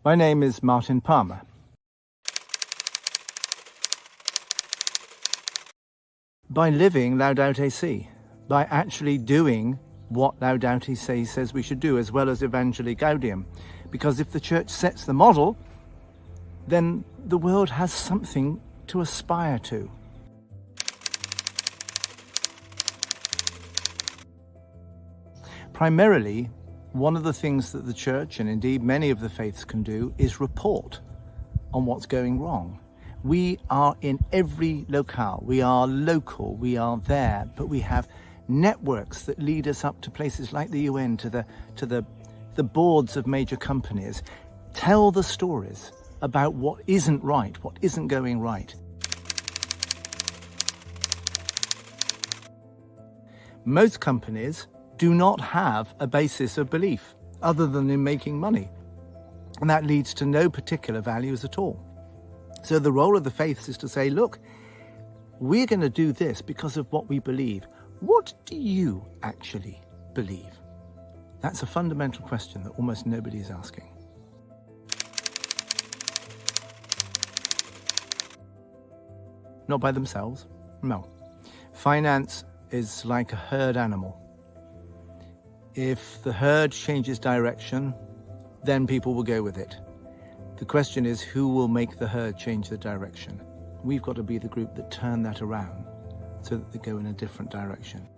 My name is Martin Palmer. By living Laudato Si, by actually doing what Laudato Si says we should do, as well as Evangelii Gaudium. Because if the church sets the model, then the world has something to aspire to. Primarily, one of the things that the church, and indeed many of the faiths, can do is report on what's going wrong. We are in every locale, we are local, we are there, but we have networks that lead us up to places like the UN, to the boards of major companies. Tell the stories about what isn't right, what isn't going right. Most companies do not have a basis of belief other than in making money. And that leads to no particular values at all. So the role of the faiths is to say, look, we're going to do this because of what we believe. What do you actually believe? That's a fundamental question that almost nobody is asking. Not by themselves, no. Finance is like a herd animal. If the herd changes direction, then people will go with it. The question is, who will make the herd change the direction? We've got to be the group that turn that around so that they go in a different direction.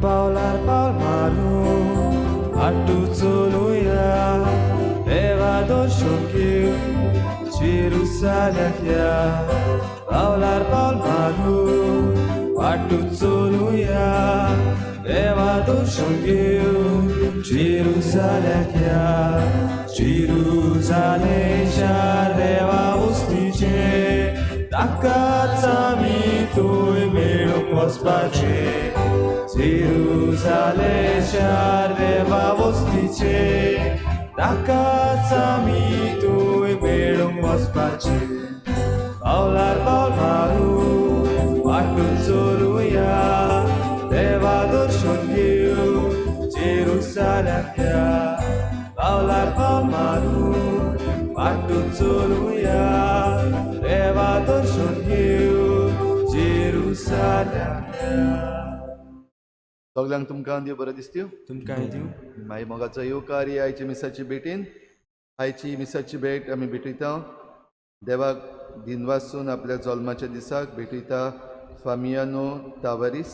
Paul वाटू चलुया देवा दर्शन घेऊ Jerusalem या पावलार पावल मारू वाटू चलुया देवा दर्शन घेऊ Jerusalem या जेरुसालेमच्या देवा वस्तीचे ताकाच आमी थंय मेळूंक वचपाचे जेरुसालेमच्या देवा वस्तीचे ताकाच आमी थंय मेळूंक वचपाचे पावलार पावल मारू वाटून चलुया देवा दर्शन घेऊ जेरुसालेम या पावलार पावल मारू वाटून चलुया देवा दर्शन घेऊ जेरुसालेम सगळ्यांक तुमकां देव बरो दिसत्यो तुमकां दिवं मागीर मोगाचो येवकार आयच्या मिसाची भेटीन आयची मिसाची भेट आमी भेटयता देवाक दिन वाचून आपल्या जल्माच्या दिसाक भेटयता फामियानो तावारीस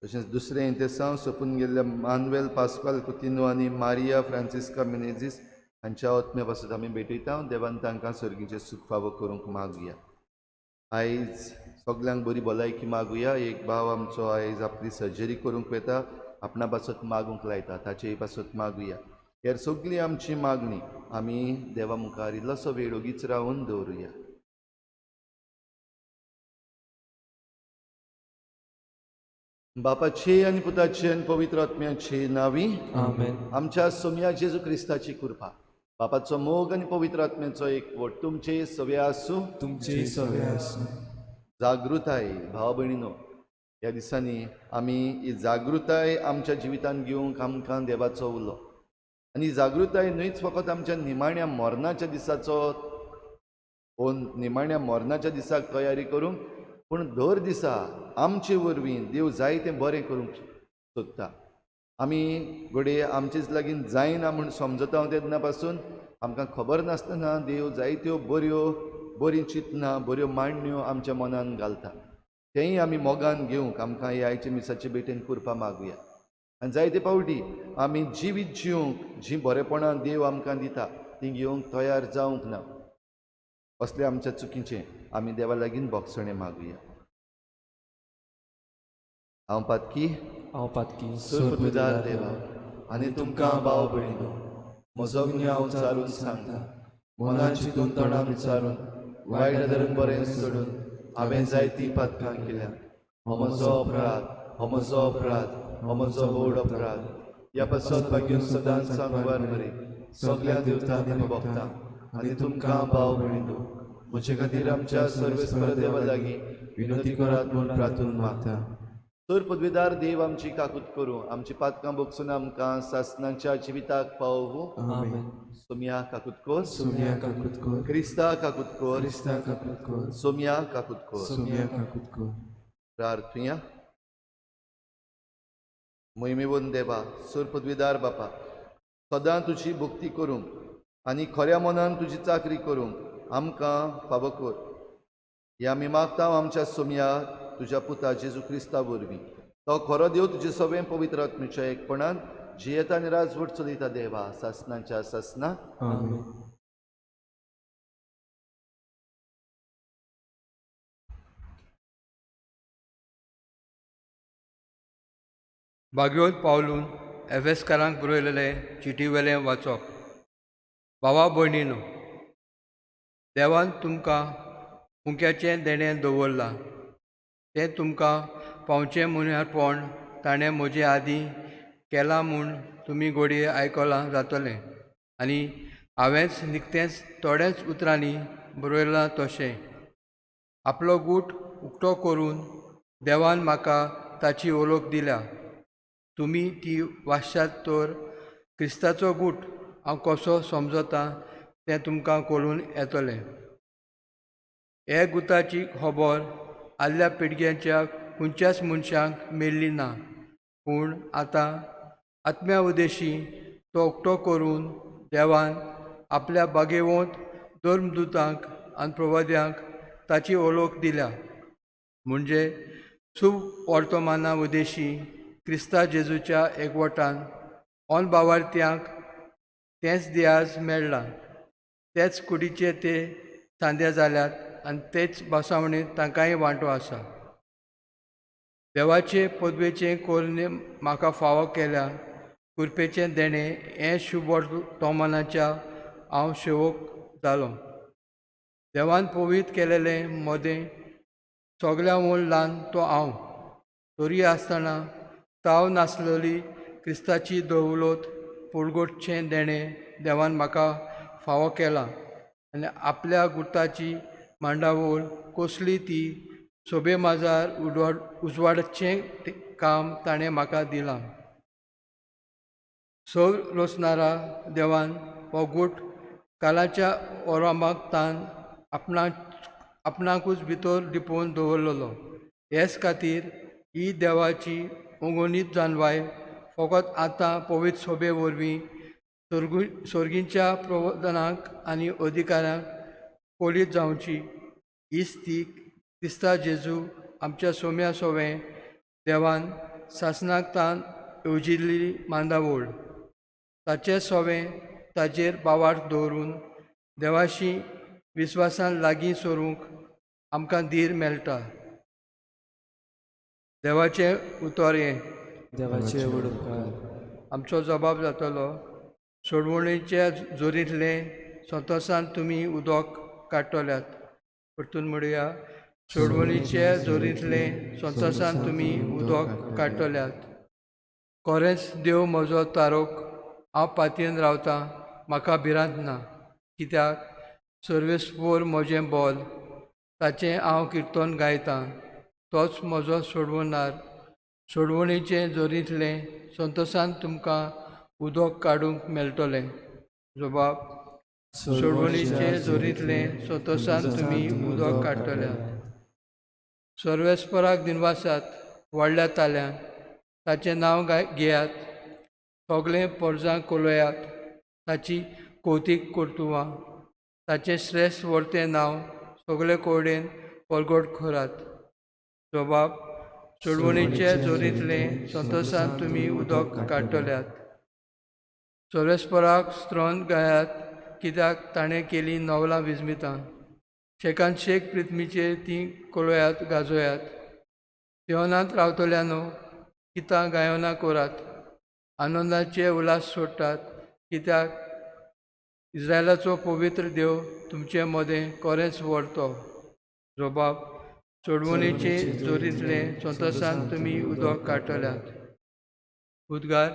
तशेंच दुसरें इंतेसांव सोंपून गेल्ल्या मानुएल पास्काल कुतिनो आनी मारिया फ्रांसिस्का मेनेझीस हांच्या आत्म्या पासून आमी भेटयता देवान तांकां सर्गीचें सुख फावो करूंक मागुया आयज सगळ्यांक बरी भलायकी मागुया एक भाव आमचो आयज आपली सर्जरी करूंक वेता आपणा पासत मागूंक लायता ताचे पासत मागुया हेर सगळी आमची मागणी आमी देवा मुखार इल्लोसो वेळ ओगीच रावन दवरुया बापाचे आनी पुताचे आनी पवित्र आत्म्याचे नांवी आमेन आमच्या सोम्या जेजू क्रिस्ताची कृपा बापाचो मोग आनी पवित्र आत्म्याचो एकवट तुमचे सगळे आसूं तुमचे सगळे आसूं जागृताय भाव भयणीनो ह्या दिसांनी आमी ही जागृताय आमच्या जिवितान घेवंक आमकां देवाचो उलो आनी जागृताय न्हयच फकत आमच्या निमाण्या मरणाच्या दिसाचो निमाण्या मरणाच्या दिसाक तयारी करूंक पूण दर दिसा आमचे वरवीं देव जायतें बरें करूंक सोदता आमी घडये आमचेच लागीं जायना म्हूण समजता तेन्ना पासून आमकां खबर नासतना देव जायत्यो बरी चिंतना बऱ्यो मांडण्यो आमच्या मनान घालता तेंय आमी मोगान घेवंक आमकां ह्या आयचे मिसाचे भेटेन करपा मागुया आनी जायते फावटी आमी जिवीत जिवंक जी बरेपणां देव आमकां दिता ती घेवंक तयार जावंक ना असले आमच्या चुकीचें आमी देवा लागीं बोगसणें मागुया हांव पातकी सुरपुजार देवा आनी तुमकां भाव भयणीनो म्हजो गुन्य हांव चालून सांगता मनाची दोन तोंडां विचारून वायट धरून बरें सोडून हांवें जायतीं पातकां केल्या हो म्हजो अपराध हो म्हजो व्हड अपराध ह्या पासत भाग्यून सदांच सांगवार बरी सगळ्या देवतांक आनी भक्तांक आनी तुमकां भाव भयणीनो म्हजे खातीर आमच्या सर्वेस्पर देवा लागीं विनंती करात म्हूण प्रार्थून मागता तर पदवीदार देव आमची काकूत करूं आमची पातकां बोगसून आमकां सासणाच्या जिविताक पावू आमेन सोम्या काकूत कोर सोम्या काकूत कोर क्रिस्ता काकूत कोर क्रिस्ता काकूत कोर सोम्या काकूत कोर सोम्या काकूत कोर प्रार्थुया मोहिमेवंत देवा सर पदवीदार बापा सदां तुजी भक्ती करूंक आनी खऱ्या मनान तुजी चाकरी करूंक आमकां फावो कर हे आमी मागता आमच्या सोम्या तुज्या पुता जेजू क्रिस्ता वरवीं तो खरो देव तुजे सगळें पवित्र आत्म्याच्या एकपणान जियेता आनी राजवट चलयता देवा सासणाच्या सासना आमेन भाग्योत पावलून एफएसकारांक बरयलेले चिटीवेलें वाचप भावा भयणीनो देवान तुमकां हुंक्याचें देणें दवरलां तें तुमकां पावचें म्हणल्यारपण ताणें म्हजे आदीं केलां म्हूण तुमी घोडये आयकलां जातलें आनी हांवेंच निकतेंच थोड्याच उतरांनी बरयलां तशें आपलो गूट उक्तो करून देवान म्हाका ताची वळख दिल्या तुमी ती वाश्यात तर क्रिस्ताचो गूट हांव कसो समजता तें तुमकां कळून येतलें हे गुताची खबर आदल्या पिळग्यांच्या खंयच्याच मनशांक मेळ्ळी ना पूण आतां आत्म्या उदेशी तो उक्तो करून देवान आपल्या बागेवंत धर्मदुतांक आनी प्रवाद्यांक ताची वळख दिल्या म्हणजे शुभ वर्तमाना उदेशी क्रिस्ता जेजूच्या एकवटान ऑन बावार्थ्यांक तेंच दियाज मेळ्ळां, तेच कुडीचे ते सांदे जाल्यात आनी तेच बसावणेंत तांकांय वांटो आसा. देवाचे पदवेचें कोरणे म्हाका फावो केल्या कृपेचें देणें हें शुभ वर्तमानाच्या हांव सेवक जालो. देवान पवित्र केलेलें मोदें सगळ्या ल्हान तो हांव. तोरी आसतना ताव नासलेली क्रिस्ताची दौलत पळगोटचें देणें देवान म्हाका फावो केलां आनी आपल्या गुताची मांडावळ कसली ती सोबे माजार उजवाडचें काम ताणें म्हाका दिलां. सग रोसनारा देवान हो गूट कालाच्या ओरामाक तान आपणाकूच भितर लिपोवन दवरलेलो. हेच खातीर ही देवाची ओंगोनीत जानवाय फकत आतां पवित्र सोबे वरवीं सर्गींच्या प्रबोधनाक आनी अधिकारांक कोलीत जावची. हीच ती क्रिस्ता जेजू आमच्या सोम्या सोवें देवान सासनाक तान येवजिल्ली मांडावळ. ताचें सोवें ताचेर बावार्थ दवरून देवाशी विस्वासान लागीं सरूंक आमकां धीर मेळटा. देवाचें उतर हें देवाचे उपकार. आमचो जबाब जातलो. सोडवणेच्या जोरींतलें संतोशान तुमी उदक काडटल्यात. परतून म्हणुया, सोडवणीच्या जोरींतलें संतोशान तुमी उदक काडटल्यात. खरेंच देव म्हजो तारोक हांव पातयेन रावतां, म्हाका भिरांत ना. कित्याक सर्वेस्पर म्हजें बोल, ताचें हांव किर्तन गायतां. तोच म्हजो सोडवणार. सोडवणीचे जोरींतलें संतोशान तुमकां उदक काडूंक मेळटलें. जबाब. सोडवणीचे जोरींतलें संतोशान तुमी उदक काडटल्यात. सर्वेस्पराक दिनवासात व्हडल्या ताल्यान ताचें नांव घेयात. सगळें परजांक कोलयात. ताची कौतीक करतुवां. ताचें श्रेश्ठ व्हडतें नांव सगळे कडेन परगट करात. जबाब. सोडवणीचे जोरींतलें संतोशान तुमी उदक काडटल्यात. सर्वेस्पराक स्त्रोन गायात, कित्याक ताणें केली नवलां विजमितां. शेकान शेक प्रितमीचेर ती कोलयात गाजोयात. सियोनांत रावतल्यानो कितां गायना करात. आनंदाचे उल्हास सोडटात, कित्याक इस्रायलाचो पवित्र देव तुमचे मदें खरेंच व्हरतो. जबाब. सोडवणीचे जोरींतलें संतोशान तुमी उदक काडटल्यात. उद्गार.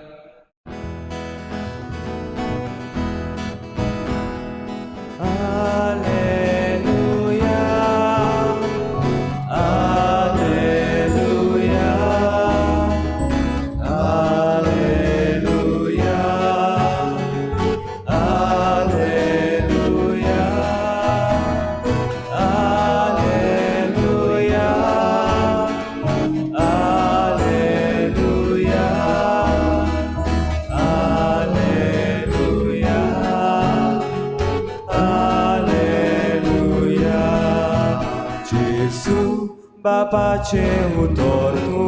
Bapacie utortu,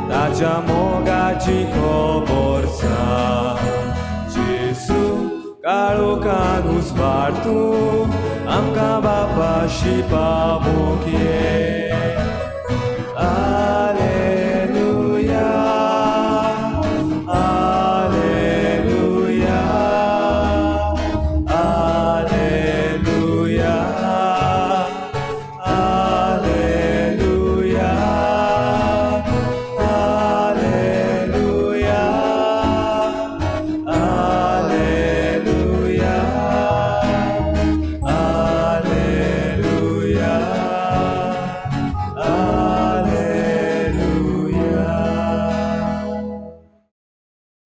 tacia mogaci koborca. Jesu, kalukan uzvartu, amka bapashi pamukie. Alleluia, Alleluia, Alleluia.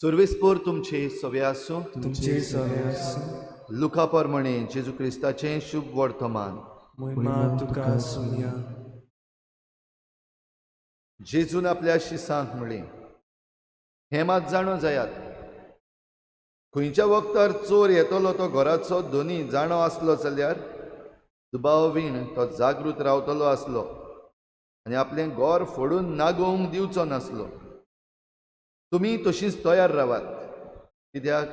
सर्वेस्पर तुमचे सवे आसूं. तुमचे सवे आसूं. लुका प्रमाणे जेजू क्रिस्ताचें शुभ वर्तमान. महिमा तुका आसूं. जेजून आपल्या शिसांक म्हणलें, हें मात जाणो जायात, खंयच्या वक्तार चोर येतलो तो घराचो दोनी जाणो आसलो जाल्यार दुबाव विण तो जागृत रावतलो आसलो आनी आपलें घर फोडून नागोवंक दिवचो नासलो. तुमी तशींच तयार रावात, कित्याक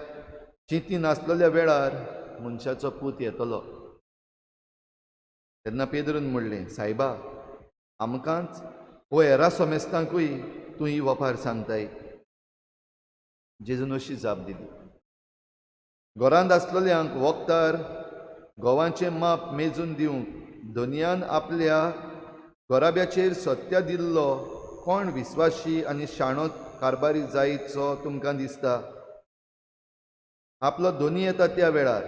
चिंती नासलेल्या वेळार मनशाचो पूत येतलो. तेन्ना पेद्रून म्हणलें, सायबा, आमकांच वो हेरां सोमेस्तांकूय तूं ही वपार सांगताय. जेजून अशी जाप दिली. घरांत आसलेल्यांक वखदार घोवांचें माप मेजून दिवंक दुनियान आपल्या गोराब्याचेर सत्य दिल्लो कोण विस्वाशी आनी शाणो कारबारी जायतसो तुमकां दिसता? आपलो धोनी येता त्या वेळार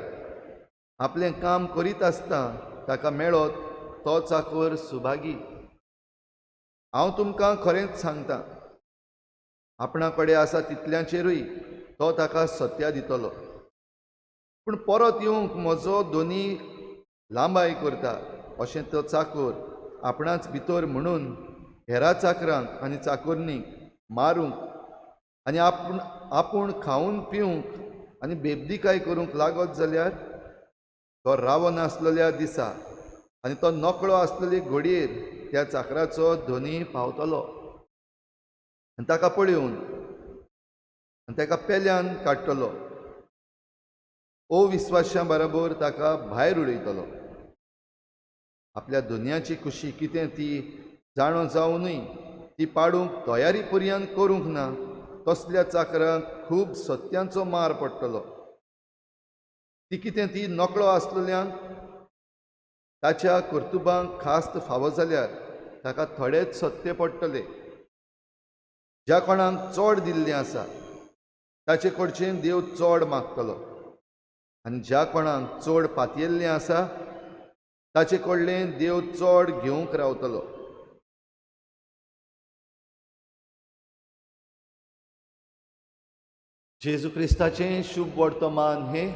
आपलें काम करीत आसता ताका मेळत तो चाकर सुभागी. हांव तुमकां खरेंच सांगतां, आपणा कडेन आसा तितल्याचेरूय तो ताका सत्या दितलो. पूण परत येवंक म्हजो धोनी लांबाय करता अशें तो चाकर आपणाच भितर म्हणून हेरा चाकरांक आनी चाकरणीक मारूंक आनी आपूण खावून पिवंक आनी बेबदीकाय करूंक लागत जाल्यार तो रावो नासलेल्या दिसा आनी तो नकळो आसलेली घडयेर त्या चाकराचो धोनी पावतलो आनी ताका पळयोवन आनी ताका पेल्यान काडटलो. अविस्वाश्यां बरोबर ताका भायर उडयतलो. आपल्या धोनयाची खुशी कितें ती जाणो जावनूय ती पाडूंक तयारी पर्यंत करूंक ना तसल्या चाकरांक खूब सत्यांचो मार पडटलो. ती कितें ती नकळो आसलेल्यांक ताच्या कर्तुबांक खास्त फावो जाल्यार ताका थोडेच सत्य पडटले. ज्या कोणाक चड दिल्लें आसा ताचे कडच्यान देव चड मागतलो आनी ज्या कोणाक चड पातयेल्लें आसा ताचे कडल्यान देव चड घेवंक रावतलो. जेजू क्रिस्ताचें शुभ वर्तमान हे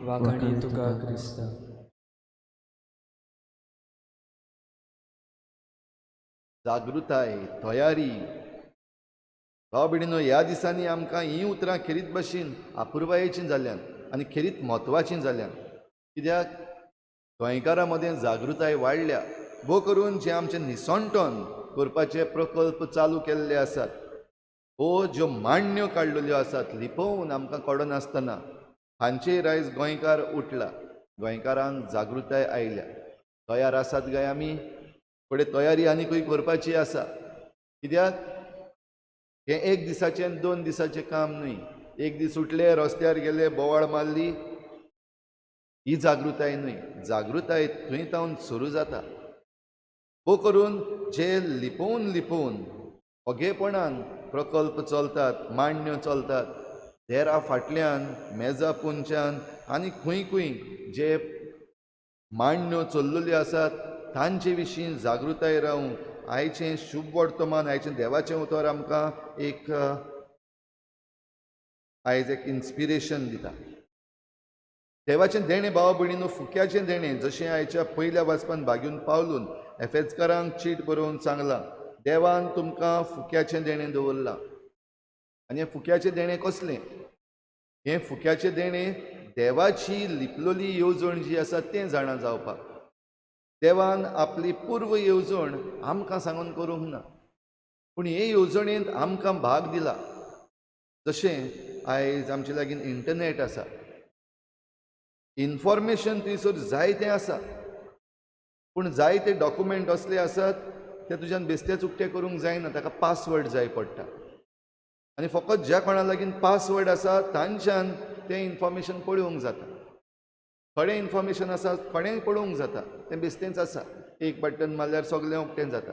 वाखाणी तुका क्रिस्ता. जागृताय, तयारी. भाव भयणीनो, ह्या दिसांनी आमकां हीं उतरां खेरीत भाशेन अपुरबायेचीं जाल्यात आनी खेरीत म्हत्वाचीं जाल्यात. कित्याक गोंयकारां मदें जागृताय वाडल्या. भोव करून जे आमचे निसणटोन करपाचे प्रकल्प चालू केल्ले आसात, हो ज्यो मांडण्यो काडलेल्यो आसात लिपोवन आमकां कळनासतना, हांचेर आयज गोंयकार उठला. गोंयकारांक जागृताय आयल्या. तयार आसात काय आमी? फुडें तयारी आनीकूय करपाची आसा. कित्याक हें एक दिसाचें 2 दिसाचें काम न्हय. एक दीस उठले, रस्त्यार गेले, बोवाळ मारली, ही जागृताय न्हय. जागृताय थंय तावन सुरू जाता. भोव करून जे लिपोवन ओगेपणान प्रकल्प चलतात, मांडण्यो चलतात, देरा फाटल्यान, मेजा पोंदच्यान आनी खंय जे मांडण्यो चल्लेल्यो आसात तांचे विशीं जागृताय रावंक आयचें शुभ वर्तमान, आयचें देवाचें उतर आमकां आयज एक इन्स्पिरेशन दिता. देवाचें देणें भाव भयणीनो, फुक्याचें देणें, जशें आयच्या पयल्या वाचपान भाग्यून पावलून एफेजकारांक चीट बरोवन सांगलां, देवान तुमकां फुक्याचें देणें दवरलां. आनी हें फुक्याचें देणें कसलें? हें फुक्याचें देणें देवाची लिपलोली येवजण जी आसा तें जाणा जावपाक. देवान आपली पूर्व येवजण आमकां सांगून करूंक ना, पूण हे येवजणेंत आमकां भाग दिला. जशें आयज आमचे लागीं इंटरनेट आसा, इन्फॉर्मेशन थंयसर जायतें आसा, पूण जायते डॉक्युमेंट असले आसात ते तुज्यान बेश्टेच उक्ते करूंक जायना, ताका पासवर्ड जाय पडटा. आनी फकत ज्या कोणा लागीं पासवर्ड आसा तांच्यान तें इन्फॉर्मेशन पळोवंक जाता. थोडें इन्फॉर्मेशन आसा थोडें पळोवंक जाता, तें बेश्टेंच आसा, एक बटन मारल्यार सगळें उक्तें जाता.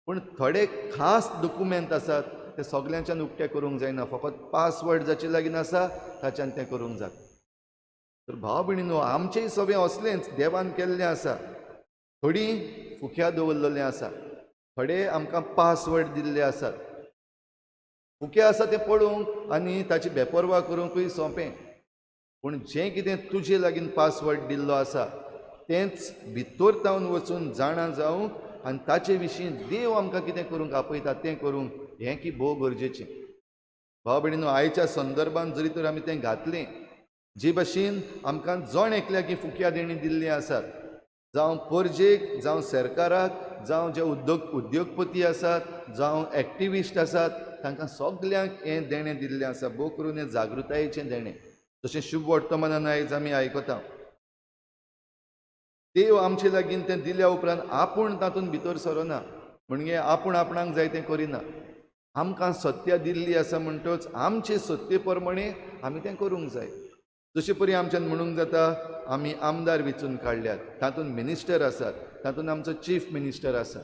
पूण थोडे खास डॉक्युमेंट आसात ते सगळ्यांच्यान उक्ते करूंक जायना, फकत पासवर्ड जाचे लागीं आसा ताच्यान तें करूंक जाता. तर भाव भयणीनो, आमचेंय सगळें असलेंच देवान केल्लें आसा. थोडीं फुक्या दवरलेलें आसा, थोडे आमकां पासवर्ड दिल्ले आसात. फुकें आसा तें पळोवंक आनी ताची बेपरवा करूंकूय सोंपें. पूण जें कितें तुजे लागीं पासवर्ड दिल्लो आसा तेंच भितर तावन वचून जाणा जावंक आनी ताचे विशीं देव आमकां कितें करूंक आपयता तें करूंक, हें की भोव गरजेचें. भाव भयणीनो, आयच्या संदर्भांत जरी तर आमी तें घातलें, जे भाशेन आमकां जण एकल्याक ही फुक्या देणी दिल्लीं आसात, जावं परजेक, जावं सरकाराक, जावं जे उद्योगपती आसात, जावं एक्टिविस्ट आसात, तांकां सगल्यांक हें देणें दिल्लें आसा. भोव करून हें जागृतायेचें देणें. जशें शुभ वर्तमानान आयज आमी आयकता, देव आमचे लागीं तें दिल्या उपरांत आपूण तातूंत भितर सरना, म्हणजे आपूण आपणाक जाय तें करिना. आमकां सत्य दिल्ली आसा म्हणटच आमचे सत्ये प्रमाणे आमी तें करूंक जाय. जशे परी आमच्यान म्हणूंक जाता आमी आमदार वेंचून काडल्यात, तातूंत मिनिस्टर आसात, तातूंत आमचो चीफ मिनिस्टर आसा.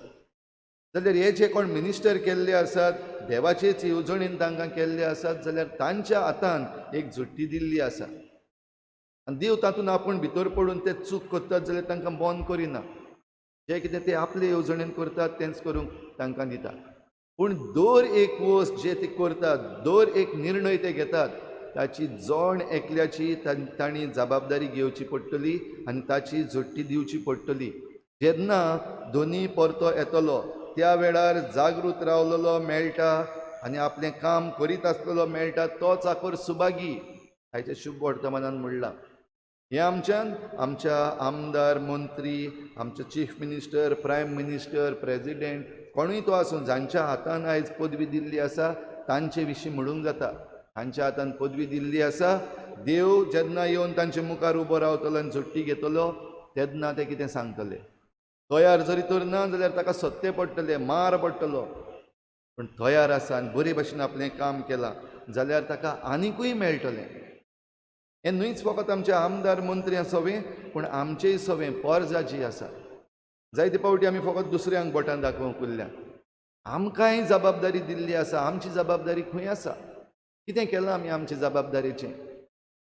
जाल्यार हे जे कोण मिनिस्टर केल्ले आसात, देवाचेच येवजणेन तांकां केल्ले आसात, जाल्यार तांच्या हातान एक झुट्टी दिल्ली आसा. आनी देव तातूंत आपूण भितर पडून ते चूक करतात जाल्यार तांकां बंद करिना. जे कितें ते आपले येवजणेन करतात तेंच करूंक तांकां दिता. पूण दर एक वस्त जे ते करतात, दर एक निर्णय ते घेतात, ताची जण एकल्याची तांणी जबाबदारी घेवची पडटली आनी ताची झुट्टी दिवची पडटली. जेन्ना दोनी परतो येतलो त्या वेळार जागृत रावलेलो मेळटा आनी आपलें काम करीत आसलेलो मेळटा, तो चाकर सुभागी, आयच्या शुभ वर्तमानान म्हणलां. हे आमच्यान आमच्या आमदार, मंत्री, आमचे chief minister, prime minister, president, कोणूय तो आसूं, जांच्या हातान आयज पदवी दिल्ली आसा तांचे विशीं म्हणूंक जाता. तांच्या हातान पदवी दिल्ली आसा. देव जेन्ना येवन तांचे मुखार उबो रावतलो आनी झुट्टी घेतलो तेन्ना ते कितें सांगतले. तयार जरी तर ना जाल्यार ताका सत्य पडटलें, मार पडटलो. पूण तयार आसा आनी बरे भशेन आपलें काम केलां जाल्यार ताका आनिकूय मेळटलें. हें न्हूच फकत आमचे आमदार मंत्री सवें, पूण आमचेय सवें परजा जी आसा. जायते फावटी आमी फकत दुसऱ्यांक बोटां दाखोवंक उरल्या. आमकांय जबाबदारी दिल्ली आसा. आमची जबाबदारी खंय आसा? कितें केलां आमी आमचे जबाबदारेचें?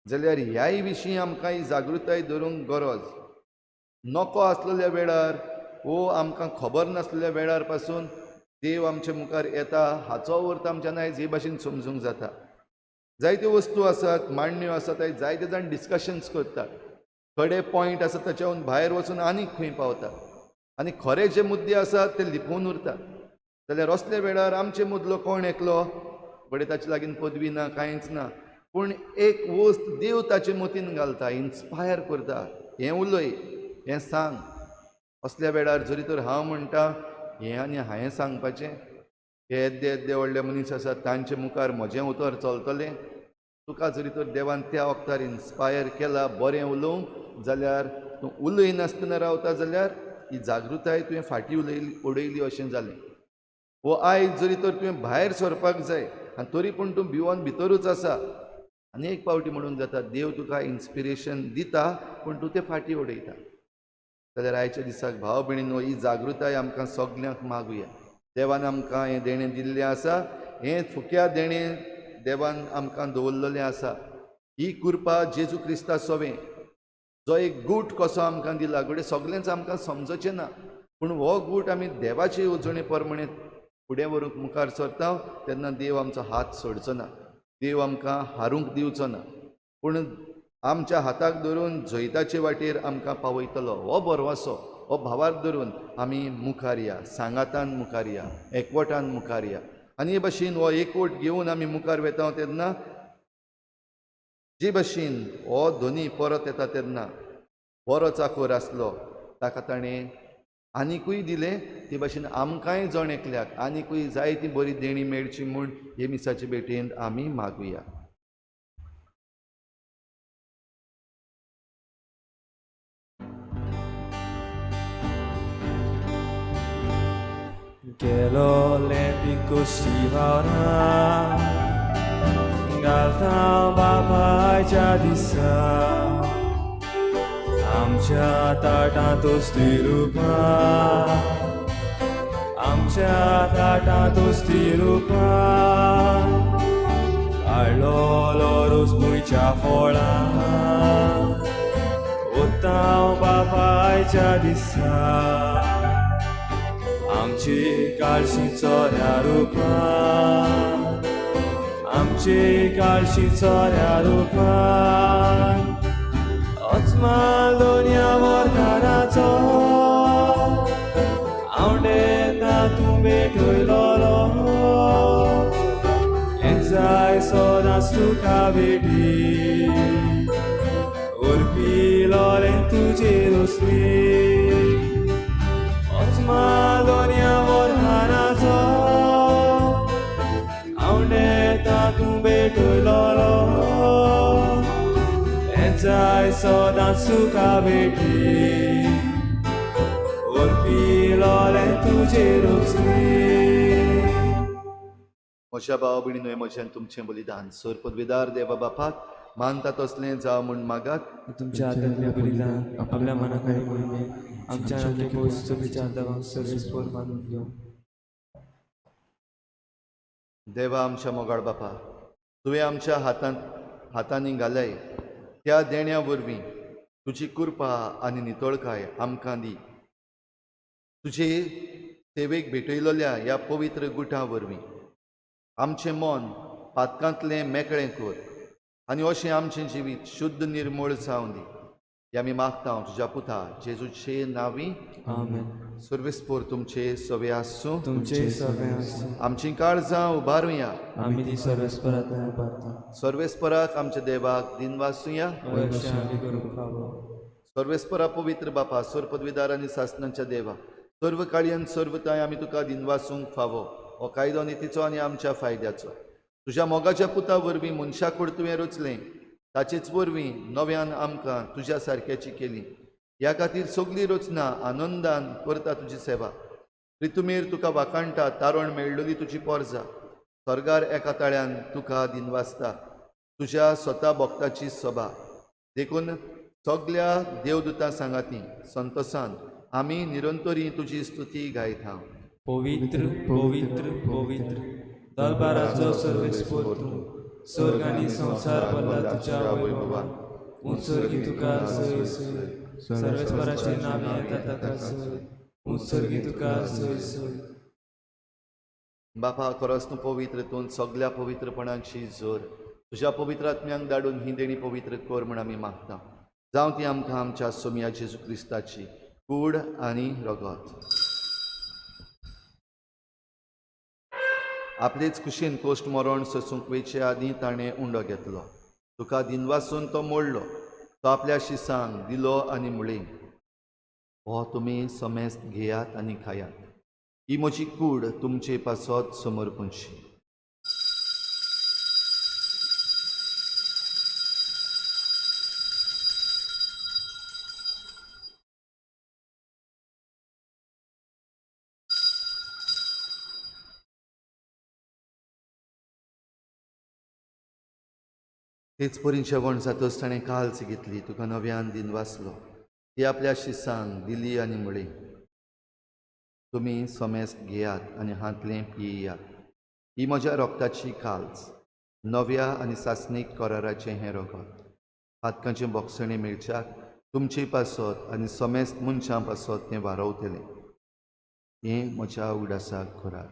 जाल्यार ह्याय विशीं आमकांय जागृताय धरूंक गरज. नको आसलेल्या वेळार आमकां खबर नासलेल्या वेळार पासून देव आमचे मुखार येता हाचो अर्थ आमच्यान आयज हे भाशेन समजूंक जाता. जायत्यो वस्तू आसात, मांडण्यो आसात, आयज जायते जाण डिस्कशन्स करतात. थोडे पॉयंट आसात ताच्या भायर वचून आनीक खंय पावतात आनी खरे जे मुद्दे आसात ते लिपोवन उरतात. जाल्यार असल्या वेळार आमचे मदलो कोण एकलो बडे ताचे लागीं पदवी ना, कांयच ना, पूण एक वस्त देव ताचे मतीन घालता, इन्स्पायर करता. हें उलय, हें सांग. असल्या वेळार जरी तर हांव म्हणटा हें आनी हांवें सांगपाचें, हे येद्दे येद्दे व्हडले मनीस आसात तांचे मुखार म्हजें उतर चलतलें. तुका जरी तर देवान त्या वक्तार इन्स्पायर केला बरें उलोवंक, जाल्यार तूं उलय नासतना रावता जाल्यार ही जागृताय तुवें फाटीं उडयली अशें जालें. आयज जरी तर तुवें भायर सरपाक जाय आनी तरी पूण तूं भिवून भितरूच आसा. आनी एक फावटी म्हणूंक जाता देव तुका इन्स्पिरेशन दिता पूण तूं तें फाटीं उडयता. जाल्यार आयच्या दिसाक भाव भयणीनो, ही जागृताय आमकां सगल्यांक मागुया. देवान आमकां हें देणें दिल्लें आसा. हें फुक्या देणें देवान आमकां दवरलेलें आसा. ही कृपा जेजू क्रिस्ता सवें जो एक गूट कसो आमकां दिला, घडये सगळेंच आमकां समजचें ना, पूण हो गूट आमी देवाचे येवजणे प्रमाणे फुडें व्हरूंक मुखार सरता तेन्ना देव आमचो हात सोडचो ना, देव आमकां हारूंक दिवचो ना, पूण आमच्या हाताक धरून जैताचे वाटेर आमकां पावयतलो. हो बरवासो, हो भावार धरून आमी मुखार या, सांगातान मुखार या, एकवटान मुखार या. आनी हे भाशेन हो एकवट घेवन आमी मुखार वेता तेन्ना जे भाशेन हो धनी परत येता तेन्ना बरो चाकर आसलो ताका ताणें आनिकूय दिलें, ते भाशेन आमकांय जण एकल्याक आनिकूय जायती बरी देणी मेळची म्हूण हे मिसाचे भेटेन आमी मागुया. Gelo lempico stivara Galta babaja disa Amcha tatantos tirupa Amcha tatantos tirupa Allo loros muicha fola Utau babaja disa आमची काळशी चोऱ्या रुपा आमची काळशी चोऱ्या रुपा अचमा दोन्या वरदानाचो आवडेता तूं भेटयलोलो हें जाय सदांच तुका भेटी उरपी लोलें तुजेर उसली Madonia Morhanazo Auneta Tumbe Tulolo जाय सदांच तुका भेटी ओरपी लोले तुजेर वचली म्हज्या भाव भयणीनो म्हज्यान तुमचें बलिदान सर पदवीदार देवा बापाक मानता तसलें जावं म्हूण मागात तुमच्या आदल्या बलिदान आपल्या मनाक आनी मोहिमेक आमच्या नातले पयसुचो विचार देवाक सर्वेस्पोर मानून घेवं देवा आमच्या मोगाळ बापा तुवें आमच्या हातांनी घालय त्या देण्या वरवीं तुजी कृपा आनी नितळकाय आमकां दी तुजे सेवेक भेटयलोल्या ह्या पवित्र गुटा वरवीं आमचें मन पातकांतलें मेकळें कर आनी अशें आमचें जिवीत शुद्ध निर्मळ जावं दी हें आमी मागता तुज्या पुता जेजूचे नांवी आमेन सर्वेस्पोर तुमचे सवे आसूं तुमचे सगळे आसूं आमचीं काळजां उबारुया आमी ती सर्वेस्परांत उबारता सर्वेस्पराक आमच्या देवाक दिन वाचुया अशें आमी करूंक फावो सर्वेस्परा पवित्र बापा सर पदवीदार आनी सासणांच्या देवा सर्व काळयेन सर्वताय आमी तुका दिन वाचूंक फावो हो कायदो नितीचो आनी आमच्या फायद्याचो तुज्या मोगाच्या पुता वरवीं मनशाकूड तुवें रचलें ताचेच वरवीं नव्यान आमकां तुज्या सारक्याची केली ह्या खातीर सगळी रचना आनंदान करता तुजी सेवा रितुमेर तुका वाकाणटा तारण मेळ्ळली तुजी पोरजा स्वर्गार एका ताळ्यान तुका दिन वाचता तुज्या स्वता भक्ताची सभा देखून सगळ्या देवदूतां सांगाती संतोसान आमी निरंतरी तुजी स्तुती गायता पवित्र पवित्र पवित्र दरबाराचो सर्वेस्पोर तूं स्वर्ग आनी संसार भरला तुज्या वैभवान उत्सर्गी तुका सय सय सर्वेस्पराचे नामे येता ताका सय उत्सर्गी तुका सय सय बापा खरोच तूं पवित्र तूं सगळ्या पवित्रपणाची जोर तुज्या पवित्र आत्म्यांक धाडून ही देणी पवित्र कर म्हण आमी मागता जावं ती आमकां आमच्या सोमिया जेजू क्रिस्ताची कूड आनी रगत आपलेच कुशीन कोश्ट मरण सोसूंक वयचे आदीं ताणें उंडो घेतलो तुका दिन वाचून तो मोडलो तो आपल्या शिसांक दिलो आनी म्हळें हो तुमी समेस्त घेयात आनी खायात ही म्हजी कूड तुमचे पासत समर्पणशी तेच परीन जेवण जातच ताणें काल्स घेतली तुका नव्यान दिन वाचलो ती आपल्या शिसांक दिली आनी म्हळें तुमी समेस्त घेयात आनी हातलें पियेयात ही म्हज्या रोगताची काल्स नव्या आनी सासणीक कराराचें हें रगत हातकांचें बोगसणें मेळच्याक तुमचे पासत आनी समेस्त मनशां पासत तें वारवतलें हें म्हज्या उगडासाक करार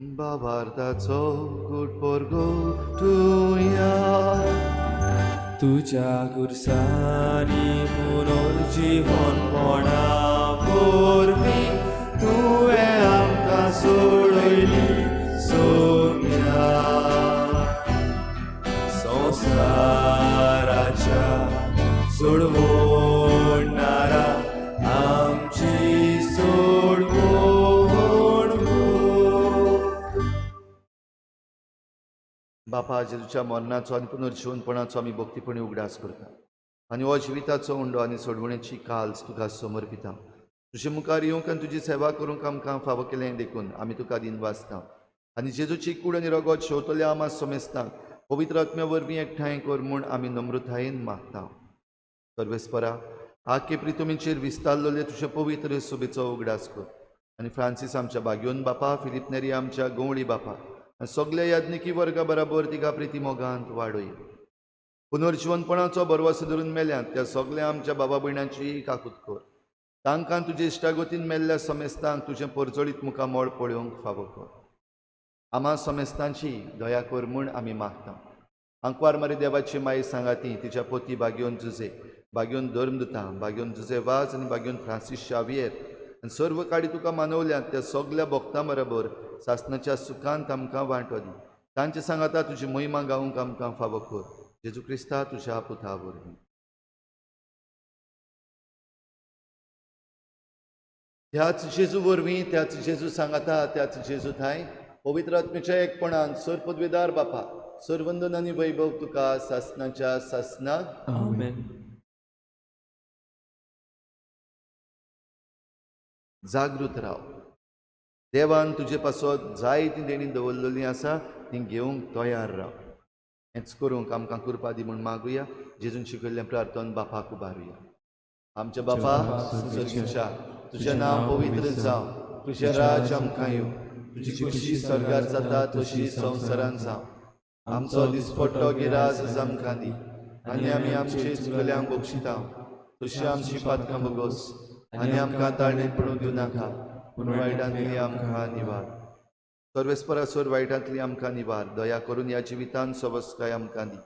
बाबार्ताचो कूट पोरगो तुया तुज्या गुरसानी पुनर्जीवनपणा वरवीं तुवें आमकां सोडयली सोम्या संवसाराच्या सोडवणारा आमची सोडवण बापा जेजूच्या मरणाचो आनी पुनर्जीवनपणाचो आमी भक्तीपणी उगडास करता आनी हो जिविताचो उंडो आनी सोडवणेची काल्स तुका समर्पिता तुजे मुखार येवंक आनी तुजी सेवा करूंक आमकां फावो केलें देखून आमी तुका दिन वाचता आनी जेजूची कूड आनी रगत शेवतल्या आमा समेस्तांक पवित्र आत्म्या वरवीं एकठांय कर म्हूण आमी नम्रतायेन मागता सर्वेस्परा आख्खे प्रितुमीचेर विस्तारलोले तुजे पवित्र सुबेचो उगडास कर आनी फ्रांसीस आमच्या बागयोन बापा फिलिप नेरी आमच्या गवळी बापा आनी सगळ्या याज्ञिकी वर्गा बराबर तिका प्रिती मोगांत वाडय पुनर्जीवनपणाचो बरवसो धरून मेल्यांत त्या सगळ्या आमच्या बाबा भयणांची काकूत कर तांकां तुजे इश्टागतीन मेल्ल्या समेस्तांक तुजें परजळीत मुखार मोळ पळोवंक फावो कर आमा समेस्तांची दया कर म्हूण आमी मागता आंकवार मारी देवाची माई सांगाती तिच्या पोती बागयोन जुजे बागयोन धर्मदुतां बागयोन जुजे वाज आनी बागयोन फ्रांसीस शावियर आनी सर्व काडी तुका मानवल्यांत त्या सगळ्या भक्तां बरोबर सासणाच्या सुखांत आमकां वांटो दी तांचे सांगाता तुजी महिमा गावूंक आमकां फावो कर. जेजू क्रिस्ता तुज्या पुता वरवीं. त्याच जेजू वरवीं, त्याच जेजू सांगाता, त्याच जेजू थंय पवित्र आत्म्याच्या एकपणान सर पदवीदार बापा, सर वंदन आनी वैभव तुका सासनाच्या सासनाक. आमेन. जागृत राव. देवान तुजे पासत जाय ती देणी दवरलेली आसा ती घेवंक तयार राव. हेंच करूंक आमकां कृपा दी म्हूण मागुया. जेजून शिकयल्लें प्रार्थन बापाक उबारुया. आमच्या बापा सर्गीच्या, तुजें नांव पवित्र जावं, तुजें राज आमकां येवं, तुजी खुशी स्वर्गार जाता तशी संवसारांत जावं. आमचो दिसपट्टो गिराज आज आमकां दी, आनी आमी आमचे चुकल्यांक बक्षिता, तशी आमची पातकां बगोस, आनी आमकां ताळणेंत पडूंक दिवं नाका, पूण वायटांतली आमकां निवार. सर्वेस्परासोर वायटांतली आमकां निवार. दया करून ह्या जिवितांत सवस्काय आमकां दी.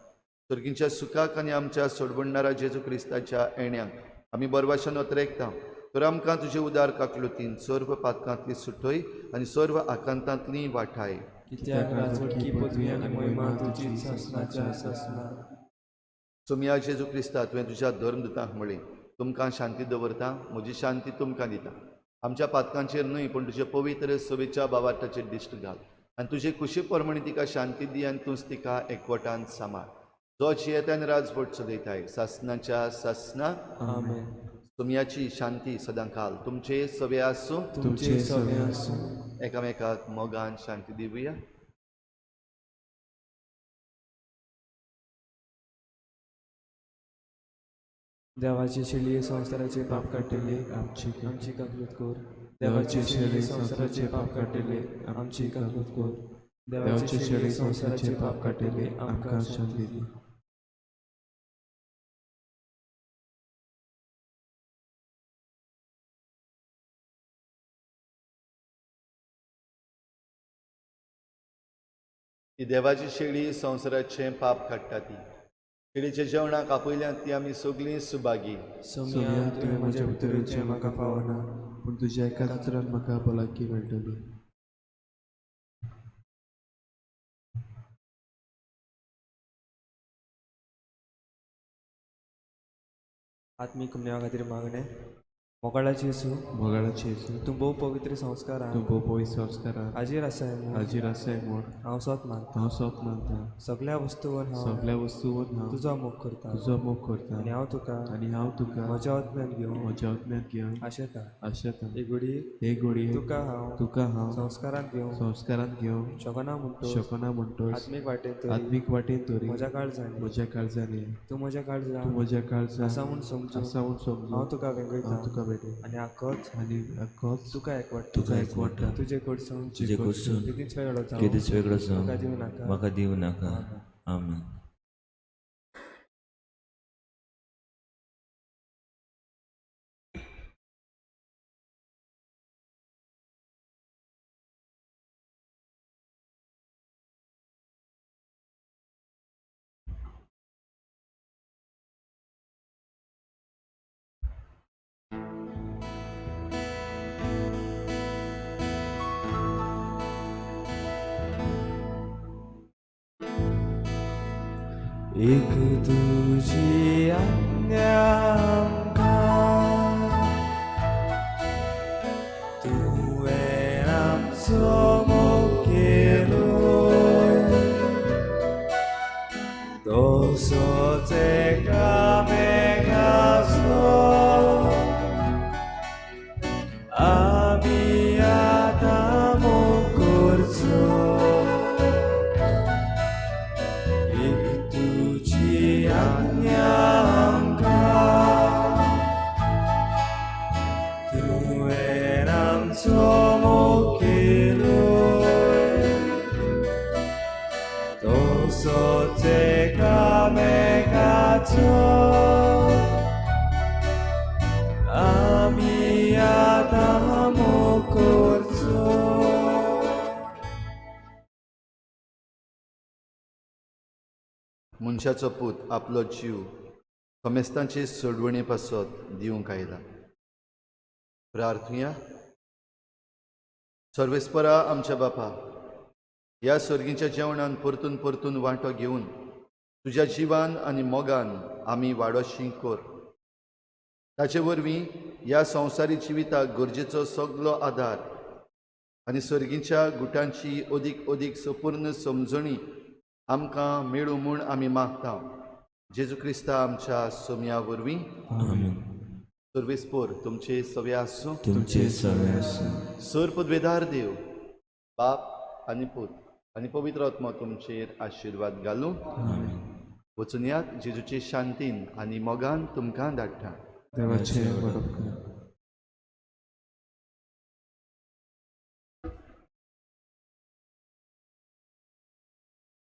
सर्गीच्या सुखाक आनी आमच्या सोडवणणारा जेजू क्रिस्ताच्या येण्याक आमी बरवाशान ओतरेकता. तर आमकां तुजे उदार काकलुतीन सर्व पातकांतली सुटय आनी सर्व आकांतांतली वाटाय. कित्याक राजवटकी पदवी आनी महिमा तुजी सासनाच्या सासनाक. सोम्या जेजू क्रिस्ता तुवें तुज्या धर्मदुतांक म्हळें, तुमकां शांती दवरता, म्हजी शांती तुमकां दिता. आमच्या पातकांचेर न्हय पूण तुजे पवित्र सवेच्या बावाटाचेर दिश्ट घाल, आनी तुजे कुशी परमणी तिका शांती दी, आनी तूंच तिका एकवटान सांबाळ. जो जियेत्यान राजवट चलयताय सासनाच्या सासनाक. आमेन. सोम्याची शांती सदांकाल तुमचे सवे आसूं. तुमचे सवे आसूं. एकामेकाक मोगान शांती दिवया. देवाची शेळी संसाराचे पाप काढलेले आमची काकलूत कर. देवाची शेळी संसाराचे पाप काढलेले आमची काकलूत कर. देवाची शेळी संसाराचे पाप काढलेले आमकां शांती दी. ही देवाची शेळी संसाराचें पाप काडटा ती. शेळीच्या जेवणाक आपयल्यांत ती आमी सगळीं सुभागी. सोम्या तुवें म्हज्या भितरेचें म्हाका फावना, पूण तुज्या एका कातरान म्हाका भलायकी मेळटली. आत्मीक पुण्या खातीर मागणें. मोगाळाची येसू, तूं भोव पवित्र संस्कारां हाजीर आसाय म्हूण हांव सोत मानता. सगळ्या वस्तूवर हांव तुजो मोग करता, आनी हांव तुका म्हज्या आत्म्यान घेवन आशेता. एक घडी तुका हांव संस्कारांत घेवन शकना म्हणटोच आत्मीक वाटेन तोरी म्हज्या काळजांनी तूं म्हज्या काळजांत आसा म्हूण समजूं. हांव तुका वेगळयता आनी आखोच तुका एकवटा. तुजे कडसून केदीच वेगळो जावं म्हाका दिवं नाका. आमेन. एक तुझी आज्ञा आमकां, तुवें आमचो मोग केलो, तसोच एकामेकाचो आमी आतां मोग करचो. आमी आतां मोग करचो. मनशाचो पूत आपलो जीव कमेस्तांचे सोडवणे पासत दिवंक आयला. प्रार्थुया. सर्वेस्परा आमच्या बापा, ह्या सर्गीच्या जेवणान परतून परतून वांटो घेवन तुज्या जिवान आनी मोगान आमी वाडोशी कोर. ताचे वरवीं ह्या संवसारी जिविताक गरजेचो सगलो आदार आनी सर्गीच्या गुटांची अदीक अदीक संपूर्ण समजणी आमकां मेळूं म्हूण आमी मागता. जेजू क्रिस्ता आमच्या सोम्या वरवीं. सर्वेस्पोर तुमचे सवे आसूं. सर पदवेदार देव बाप आनी पूत आनी पवित्र आत्मा तुमचेर आशिर्वाद घालूं. वचून यात जेजूचे शांतीन आनी मोगान तुमकां धाडटा. देवाचे बरोबर.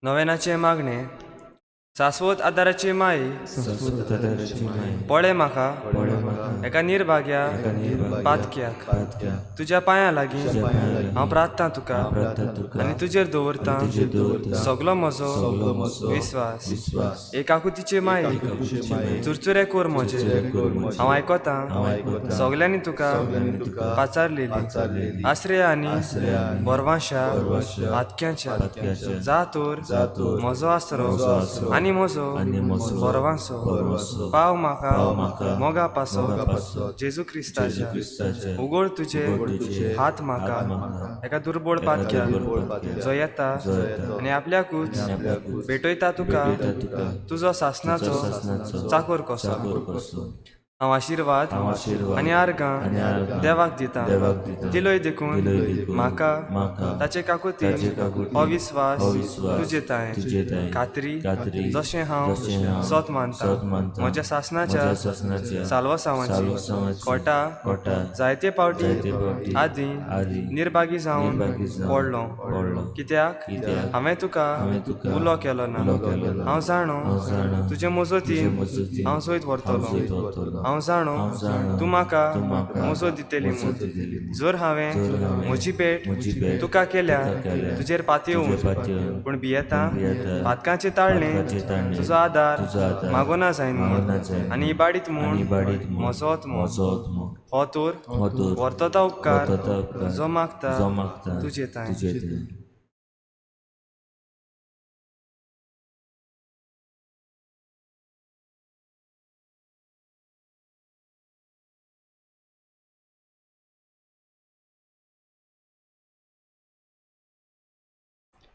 नवेनाचे मागणे. शाश्वत आदाराची माई पळे म्हाका एका निर्भाग्या पातक्याक तुज्या पांयां लागीं हांव प्रार्थना तुका आनी तुजेर दवरता सगलो म्हजो विस्वास. एकाकुतीचे माई चुरचुरे कोर म्हजे हांव आयकोतां सगल्यांनी तुका पाचारलेली आश्रय आनी बोरवांशा पातक्यांच्या जा तोर म्हजो आसरो आनी म्हजो बोरवांसो पाव म्हाका मोगा पासो जेजू क्रिस्ताच्या. उगड तुजे हात म्हाका एका दुर्बळ पातक्याक जो येता आनी आपल्याकूच भेटयता तुका तुजो सासनाचो चाकोर कसो. हांव आशिर्वाद आनी आर्गां देवाक दिता. दिलोय देखून म्हाका ताचे काकुती अविस्वास तुजे ताय खात्री जशें हांव सोत मानता. म्हज्या सासनाच्या साल्वसांवाची कोटा जायते फावटी आदीं निर्भागी जावन पडलो कित्याक हांवें तुका उलो केलो ना. हांव जाणो तुजे मजतीन हांव सयत व्हरतलो. हांव जाणो तूं म्हाका मोसो दितेली म्हूण. जर हांवें म्हजी भेट तुका केल्या तुजेर पातयेवूं पूण भियेता पातकांचे ताळणे तुजो आदार मागो ना जायन म्हूण आनी इबाडीत म्हूण म्हजो हो तोर व्हरतो तो उपकार जो मागता तुजे ताय.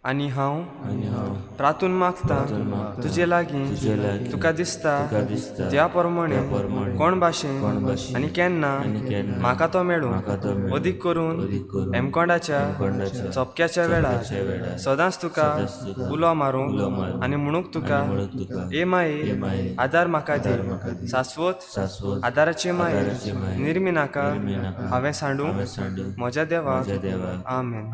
आनी हांव प्रातून मागता तुजे लागीं तुका दिसता त्या प्रमाणे कोण भाशेन आनी केन्ना म्हाका तो मेळूं अदीक करून हेमकोंडाच्या चोपक्याच्या वेळार सदांच तुका उलो मारूंक आनी म्हणूंक तुका ए माये आदार म्हाका दी. शाश्वत आदाराचे माये निर्मी नाका हांवें सांडूं म्हज्या देवाक. आमेन.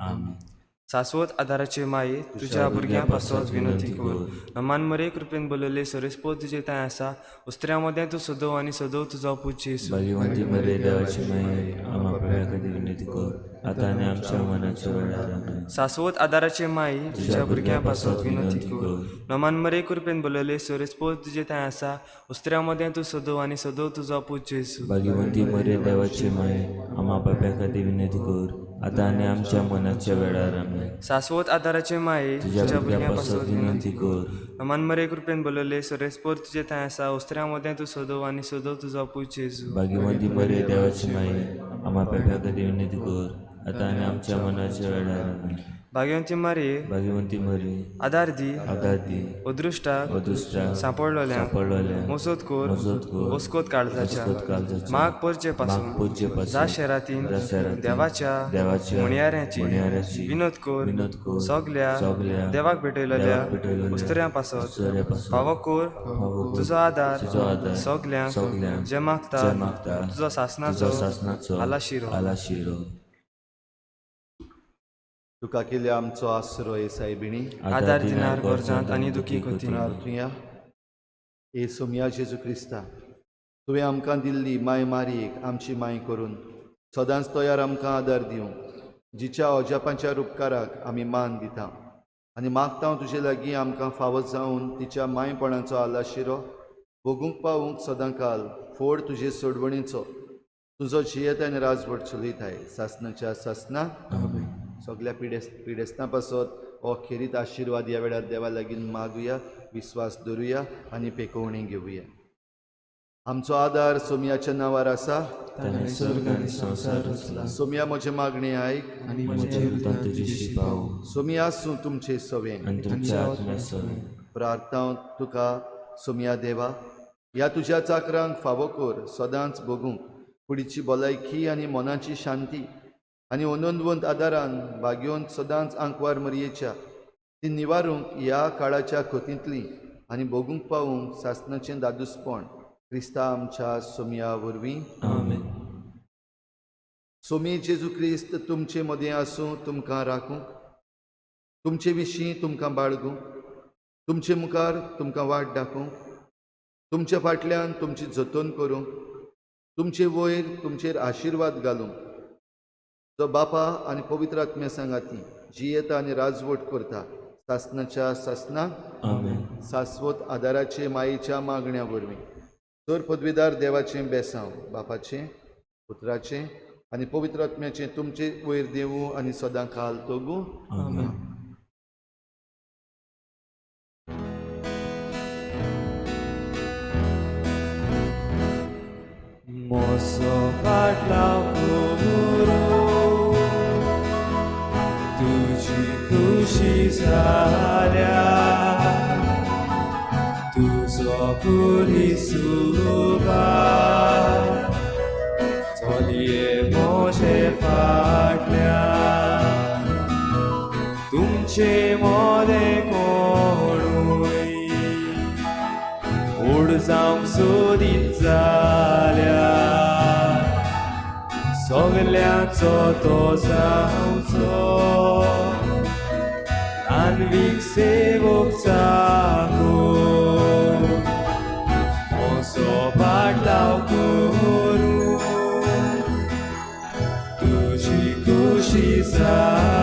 शाश्वत आदाराचे माये तुज्या भुरग्यां पासत विनंती कर. नमान मरे कृपेन बोलले सरेस्पो तुजे थंय आसा उस्त्र्या मदें तूं सदव आनी सदव तुजो पूज येसू. भाग्यवंती मरे देवाची माये आम्हा प्रभुकडे विनंती कर आता आनी आमच्या मनाच्या वेळार. शाश्वत आदाराचे माई तुज्या भुरग्यां पासत विनंती कर. नमान मरे कृपेन बोलले सरेस्पो तुजे थंय आसा उस्त्र्या मदें तूं सदव आनी सदव तुजो पूज येसू. भाग्यवंती मरे देवाची माये आम्हा बापाकडे विनंती कर आता आनी आमच्या मनाच्या वेळार. आमेन. शाश्वत आदाराचे माये तुझ्या भुरग्यां पासत विनंती कर. नमान मरे कृपेन बोलले सरेस्पोर तुजे थंय आसा उस्त्र्या मदें तूं सदव आनी सदव तुजो पूज येसू. भाग्यवंती मरे देवाची माये आम्हा बापाकडे विनंती कर आता आनी आमच्या मनाच्या वेळार. आमेन. भाग्यवंती भाग्यवंती मरे आदार दी अदृष्टाक सांपडलोल्यांक मजत कोर ओस्कोत काळजाच्या माग परचे पासून जा शेरातीन देवाच्या मुणयाऱ्याची विनोद कोर सगल्या देवाक भेटयलोल्या उस्त्र्यां पासत फावो कोर तुजो आदार सगल्यांक जे मागता तुजो सासनाचो आलाशिरो. तुका केल्या आमचो आसरो येसाय बिणी आदार दिनार गरजांत आनी दुखी कोती. ए सोम्या जेजू क्रिस्ता तुवें आमकां दिल्ली माय मारयेक आमची माय करून सदांच तयार आमकां आदार दिवंक जिच्या अजापांच्या उपकाराक आमी मान दिता आनी मागता तुजे लागीं आमकां फावो जावन तिच्या मायपणाचो आलाशिरो भोगूंक पावूंक सदां काल फोड तुजे सोडवणीचो तुजो जियेत आनी राजवट चलयताय सासनाच्या सासना सगल्या पिडेस्तां पासत हो अखेरीत आशिर्वाद ह्या वेळार देवा लागीं मागुया, विश्वास दवरुया आनी पेकोवणी घेवया. आमचो आदार सोमयाच्या नांवार आसा. ताणें स्वर्ग आनी संवसार रचला सोमया म्हजे मागणे आयक. आनी म्हजे उलतां तुजेशी पावो सोमया आसूं तुमचे सवें. आनी तुमच्या आत्म्या सवें. प्रार्थना तुका सोमया देवा, ह्या तुज्या चाकरांक फावो कर सदांच बगूंक कुडीची भलायकी आनी मनाची शांती आनी ओनंदवंत आदारान भाग्योन सदांच आंकवार मरयेच्या ती निवारूंक ह्या काळाच्या खोतींतली आनी बगूंक पावूंक सासणाचें दादूसपण क्रिस्ता आमच्या सोमया वरवीं. आमेन. सोमी जेजू क्रिस्त तुमचे मदें आसूं तुमकां राखूंक, तुमचे विशीं तुमकां बाळगूंक, तुमचे मुखार तुमकां वाट दाखोवंक, तुमच्या फाटल्यान तुमची जतन करूंक, तुमचे वयर तुमचेर आशिर्वाद घालूंक, जो बापा आनी पवित्र आत्म्या सांगाती जी येता आनी राजवट करता सासणाच्या सासणाक आमेन. शाश्वत आदाराचे मायेच्या मागण्या वरवीं तर पदवीदार देवाचें बेसांव बापाचें पुत्राचें आनी पवित्र आत्म्याचें तुमचे वयर देवूं आनी सदां काल तोगूं. आमेन. मोसो फाटलाव करू तुजी खुशी जाल्या तुजो पुरी सुबा चलये मोजे फाटल्या तुमचे मोले कोणूय ओड जावंक सोदीत जाल्या सगल्याचो तो जावचो ल्हानवीक सेवक जागो मोसो पाटलाव करू तुजी खुशी जा